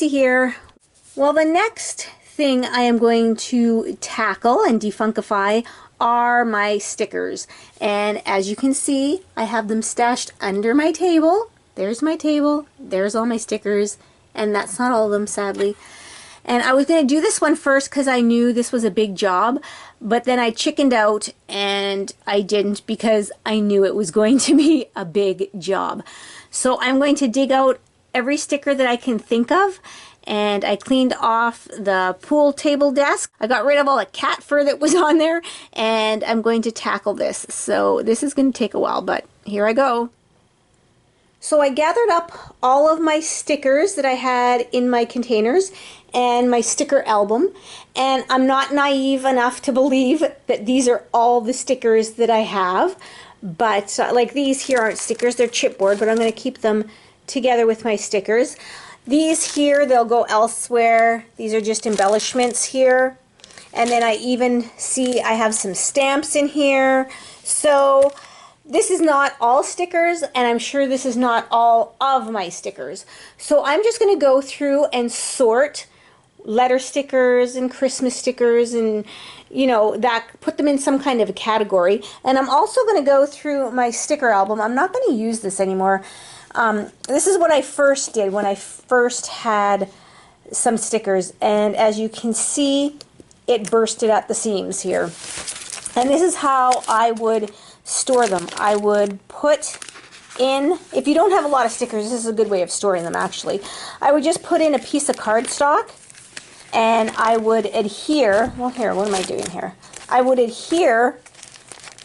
Tracy here. Well, the next thing I am going to tackle and defunkify are my stickers. And as you can see, I have them stashed under my table. There's my table. There's all my stickers. And that's not all of them, sadly. And I was going to do this one first because I knew this was a big job, but then I chickened out and I didn't because I knew it was going to be a big job. So I'm going to dig out every sticker that I can think of, and I cleaned off the pool table desk. I got rid of all the cat fur that was on there, and I'm going to tackle this. So this is going to take a while, but here I go. So I gathered up all of my stickers that I had in my containers and my sticker album, and I'm not naive enough to believe that these are all the stickers that I have, but like these here aren't stickers, they're chipboard, but I'm going to keep them together with my stickers. These here, they'll go elsewhere. These are just embellishments here, and then I even see I have some stamps in here. So this is not all stickers, and I'm sure this is not all of my stickers. So I'm just going to go through and sort letter stickers and Christmas stickers and, you know, that, put them in some kind of a category. And I'm also going to go through my sticker album. I'm not going to use this anymore. This is what I first did when I first had some stickers. And as you can see, it bursted at the seams here. And this is how I would store them. I would put in, if you don't have a lot of stickers, this is a good way of storing them actually. I would just put in a piece of cardstock and I would adhere, well here, what am I doing here? I would adhere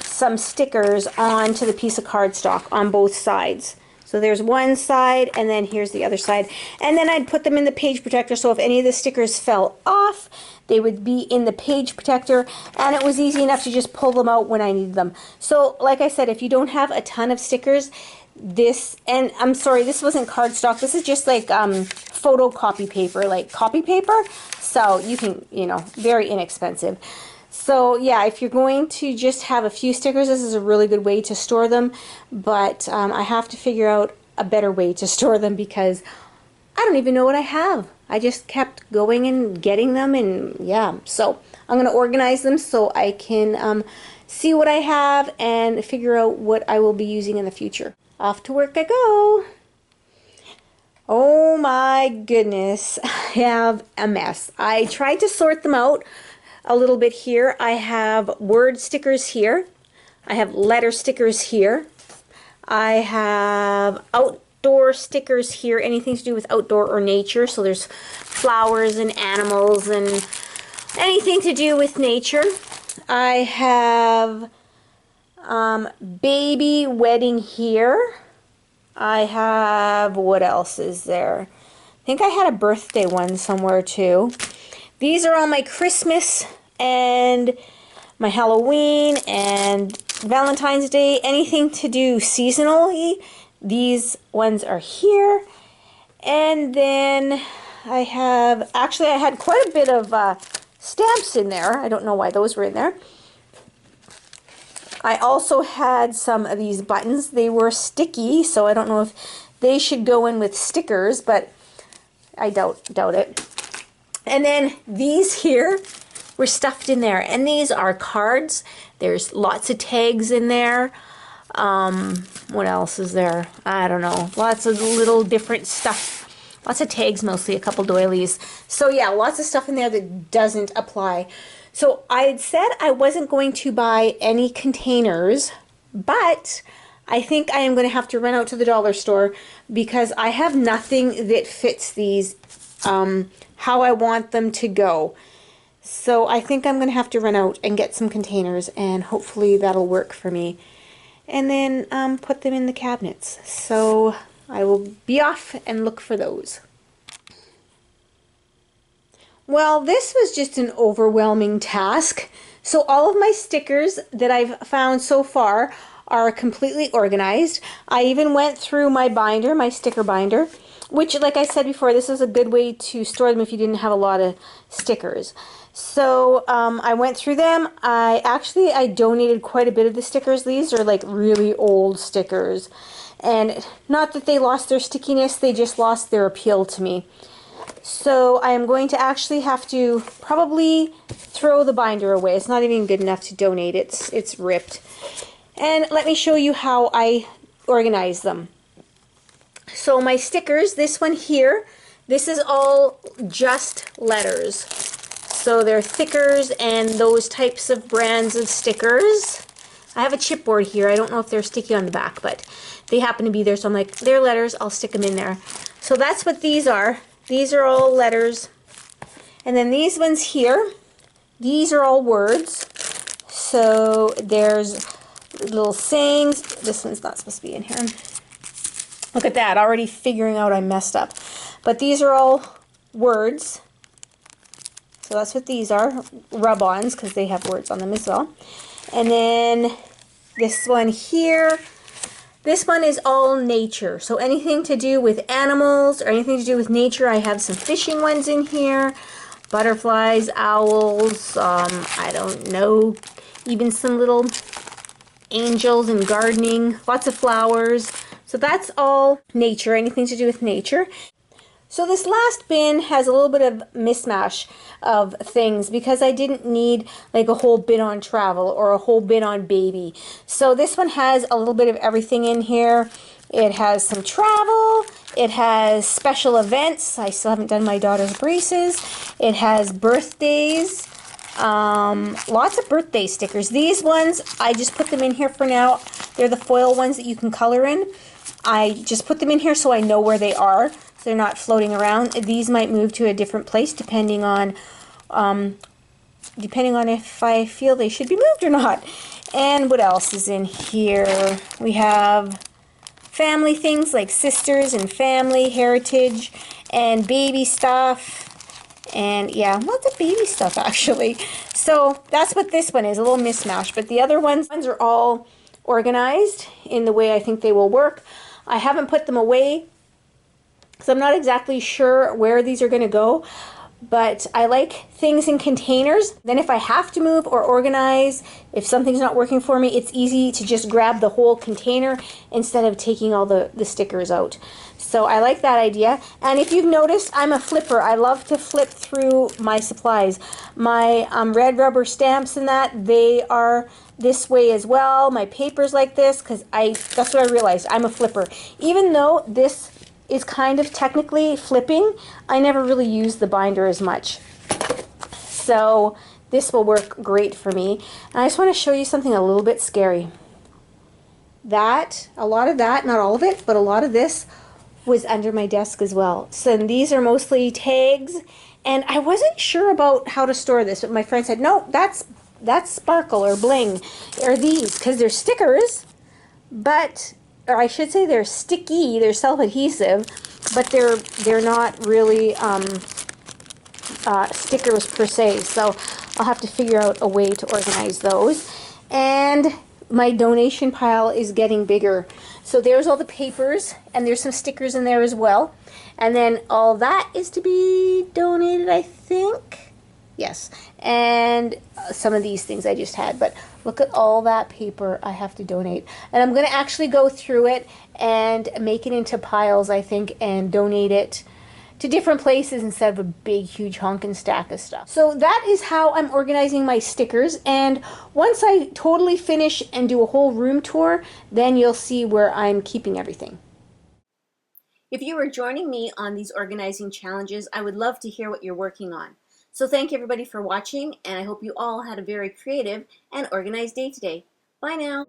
some stickers onto the piece of cardstock on both sides. So there's one side and then here's the other side. And then I'd put them in the page protector, so if any of the stickers fell off, they would be in the page protector, and it was easy enough to just pull them out when I needed them. So like I said, if you don't have a ton of stickers, this, and I'm sorry, this wasn't cardstock, this is just like photocopy paper, like copy paper, so you can, you know, very inexpensive. So yeah, if you're going to just have a few stickers, this is a really good way to store them, but I have to figure out a better way to store them because I don't even know what I have. I just kept going and getting them, and yeah, so I'm going to organize them so I can see what I have and figure out what I will be using in the future. Off to work I go. Oh my goodness, I have a mess. I tried to sort them out a little bit here. I have word stickers here. I have letter stickers here. I have outdoor stickers here, anything to do with outdoor or nature. So there's flowers and animals and anything to do with nature. I have baby wedding here. I have, what else is there? I think I had a birthday one somewhere too. These are all my Christmas and my Halloween and Valentine's Day, anything to do seasonally. These ones are here. And then I have, actually I had quite a bit of stamps in there. I don't know why those were in there. I also had some of these buttons. They were sticky, so I don't know if they should go in with stickers, but I doubt it. And then these here were stuffed in there, and these are cards. There's lots of tags in there. What else is there? I don't know. Lots of little different stuff. Lots of tags mostly, a couple doilies. So yeah, lots of stuff in there that doesn't apply. So I had said I wasn't going to buy any containers, but I think I am going to have to run out to the dollar store because I have nothing that fits these how I want them to go. So I think I'm going to have to run out and get some containers, and hopefully that'll work for me. And then put them in the cabinets. So I will be off and look for those. Well, this was just an overwhelming task. So all of my stickers that I've found so far are completely organized. I even went through my binder, my sticker binder, which, like I said before, this is a good way to store them if you didn't have a lot of stickers. So I went through them. I donated quite a bit of the stickers. These are like really old stickers. And not that they lost their stickiness, they just lost their appeal to me. So I am going to actually have to probably throw the binder away. It's not even good enough to donate. It's ripped. And let me show you how I organize them. So my stickers, this one here, this is all just letters. So they're thickers and those types of brands of stickers. I have a chipboard here. I don't know if they're sticky on the back, but they happen to be there. So I'm like, they're letters. I'll stick them in there. So that's what these are. These are all letters. And then these ones here, these are all words. So there's little sayings. This one's not supposed to be in here. Look at that, already figuring out I messed up. But these are all words. So that's what these are, rub-ons, because they have words on them as well. And then this one here, this one is all nature. So anything to do with animals or anything to do with nature. I have some fishing ones in here, butterflies, owls, I don't know, even some little angels and gardening, lots of flowers. So that's all nature, anything to do with nature. So this last bin has a little bit of mismatch of things because I didn't need like a whole bin on travel or a whole bin on baby. So this one has a little bit of everything in here. It has some travel. It has special events. I still haven't done my daughter's braces. It has birthdays. Lots of birthday stickers. These ones, I just put them in here for now. They're the foil ones that you can color in. I just put them in here so I know where they are. So they're not floating around. These might move to a different place depending on if I feel they should be moved or not. And what else is in here? We have family things like sisters and family, heritage, and baby stuff. And yeah, lots of baby stuff actually. So that's what this one is, a little mismatch. But the other ones are all organized in the way I think they will work. I haven't put them away because I'm not exactly sure where these are going to go. But I like things in containers. Then if I have to move or organize, if something's not working for me, it's easy to just grab the whole container instead of taking all the stickers out. So I like that idea. And if you've noticed, I'm a flipper. I love to flip through my supplies. My red rubber stamps and that, they are this way as well. My paper's like this because that's what I realized. I'm a flipper. Even though this is kind of technically flipping, I never really use the binder as much. So this will work great for me. And I just want to show you something a little bit scary. A lot of that, not all of it, but a lot of this was under my desk as well. So these are mostly tags, and I wasn't sure about how to store this, but my friend said, no, that's sparkle or bling, or these, because they're stickers, but, or I should say they're sticky, they're self-adhesive, but they're not really stickers per se, so I'll have to figure out a way to organize those. And my donation pile is getting bigger. So there's all the papers, and there's some stickers in there as well. And then all that is to be donated, I think. Yes. And some of these things I just had. But look at all that paper I have to donate. And I'm going to actually go through it and make it into piles, I think, and donate it to different places instead of a big huge honking stack of stuff. So that is how I'm organizing my stickers, and once I totally finish and do a whole room tour, then you'll see where I'm keeping everything. If you are joining me on these organizing challenges, I would love to hear what you're working on. So thank you everybody for watching, and I hope you all had a very creative and organized day today. Bye now.